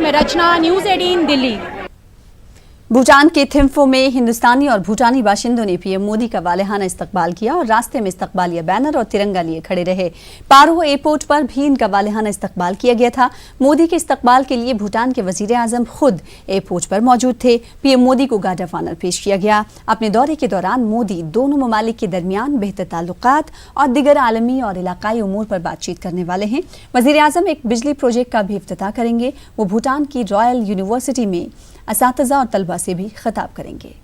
मैं रचना, न्यूज 18 दिल्ली। भूटान के थिम्फू में हिंदुस्तानी और भूटानी बाशिंदों ने पीएम मोदी का वालेहाना इस्तकबाल किया और रास्ते में इस्तकबालिया बैनर और तिरंगा लिए खड़े रहे। पारो एयरपोर्ट पर भी इनका वालेहाना इस्तकबाल किया गया था। मोदी के इस्तकबाल के लिए भूटान के वजीर आजम खुद एयरपोर्ट पर मौजूद थे। पीएम मोदी को गार्ड ऑफ ऑनर पेश किया गया। अपने दौरे के दौरान मोदी दोनों ममालिक के दरमियान बेहतर ताल्लुकात और दिगर आलमी और इलाकाई उमूर पर बातचीत करने वाले हैं। वजीर आजम एक बिजली प्रोजेक्ट का भी इफ्तिताह करेंगे। वो भूटान की रॉयल यूनिवर्सिटी में असातिज़ा और तलबा से भी खिताब करेंगे।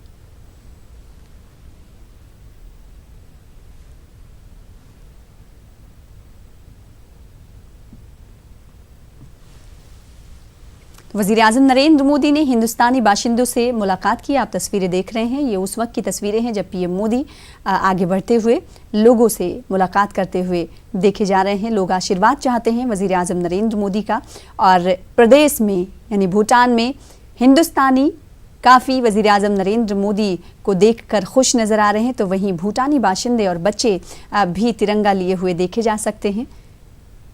वज़ीर आज़म नरेंद्र मोदी ने हिंदुस्तानी बाशिंदों से मुलाकात की। आप तस्वीरें देख रहे हैं, ये उस वक्त की तस्वीरें हैं जब पीएम मोदी आगे बढ़ते हुए लोगों से मुलाकात करते हुए देखे जा रहे हैं। लोग आशीर्वाद चाहते हैं वज़ीर आज़म नरेंद्र मोदी का। और प्रदेश में यानी भूटान में हिंदुस्तानी काफ़ी वज़ीर आज़म नरेंद्र मोदी को देखकर खुश नज़र आ रहे हैं, तो वहीं भूटानी बाशिंदे और बच्चे भी तिरंगा लिए हुए देखे जा सकते हैं।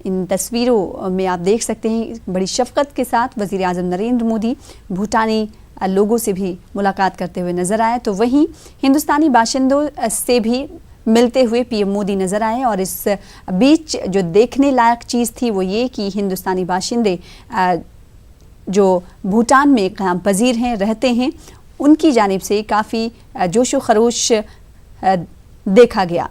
इन तस्वीरों में आप देख सकते हैं बड़ी शफ़क़त के साथ वज़ीर आज़म नरेंद्र मोदी भूटानी लोगों से भी मुलाकात करते हुए नज़र आए, तो वहीं हिंदुस्तानी बाशिंदों से भी मिलते हुए पीएम मोदी नज़र आए। और इस बीच जो देखने लायक चीज़ थी वो ये कि हिंदुस्तानी बाशिंदे जो भूटान में क़याम पजीर हैं, रहते हैं, उनकी जानिब से काफ़ी जोश व खरोश देखा गया।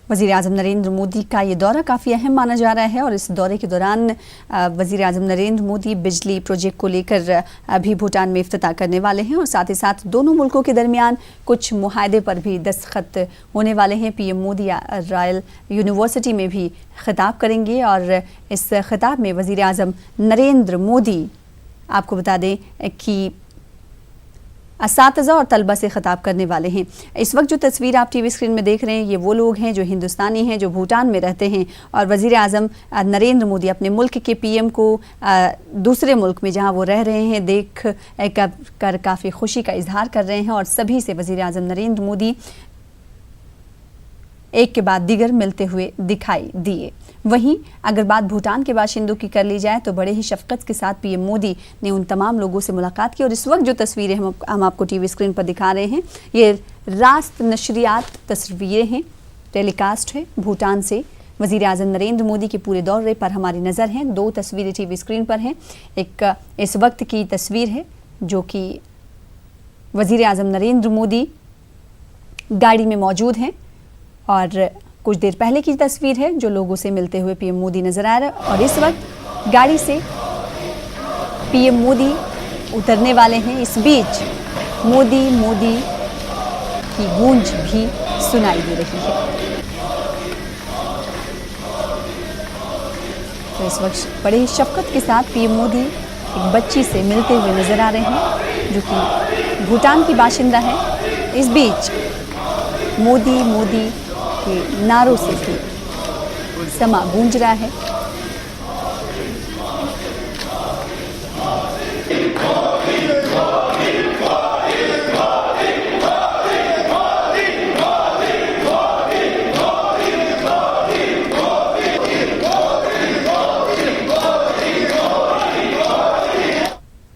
वज़ीर आज़म नरेंद्र मोदी का ये दौरा काफ़ी अहम माना जा रहा है और इस दौरे के दौरान वज़ीर आज़म नरेंद्र मोदी बिजली प्रोजेक्ट को लेकर भी भूटान में इफ्तिताह करने वाले हैं और साथ ही साथ दोनों मुल्कों के दरमियान कुछ मुआहदे पर भी दस्तखत होने वाले हैं। पीएम मोदी रॉयल यूनिवर्सिटी में भी खिताब करेंगे और इस खिताब में वज़ीर आज़म नरेंद्र मोदी आपको बता दें कि असातिज़ा और तलबा से खिताब करने वाले हैं। इस वक्त जो तस्वीर आप टीवी स्क्रीन में देख रहे हैं ये वो लोग हैं जो हिंदुस्तानी हैं, जो भूटान में रहते हैं और वज़ीर आज़म नरेंद्र मोदी अपने मुल्क के पीएम को दूसरे मुल्क में जहां वो रह रहे हैं देख कर काफ़ी खुशी का इजहार कर रहे हैं और सभी से वज़ीर आज़म नरेंद्र मोदी एक के बाद दीगर मिलते हुए दिखाई दिए। वहीं अगर बात भूटान के बाशिंदों की कर ली जाए तो बड़े ही शफ़क़त के साथ पीएम मोदी ने उन तमाम लोगों से मुलाकात की और इस वक्त जो तस्वीरें हम आपको टीवी स्क्रीन पर दिखा रहे हैं ये रास्त नशरियात तस्वीरें हैं, टेलीकास्ट है भूटान से। वज़ीर आज़म नरेंद्र मोदी के पूरे दौरे पर हमारी नज़र है। दो तस्वीरें टीवी स्क्रीन पर हैं। एक इस वक्त की तस्वीर है जो कि वज़ीर आज़म नरेंद्र मोदी गाड़ी में मौजूद हैं और कुछ देर पहले की तस्वीर है जो लोगों से मिलते हुए पीएम मोदी नजर आ रहे हैं और इस वक्त गाड़ी से पीएम मोदी उतरने वाले हैं। इस बीच मोदी मोदी की गूंज भी सुनाई दे रही है। तो इस वक्त बड़े ही शफ़क़त के साथ पीएम मोदी एक बच्ची से मिलते हुए नजर आ रहे हैं जो कि भूटान की बाशिंदा है। इस बीच मोदी मोदी के नारों से भी समा गूंज रहा है।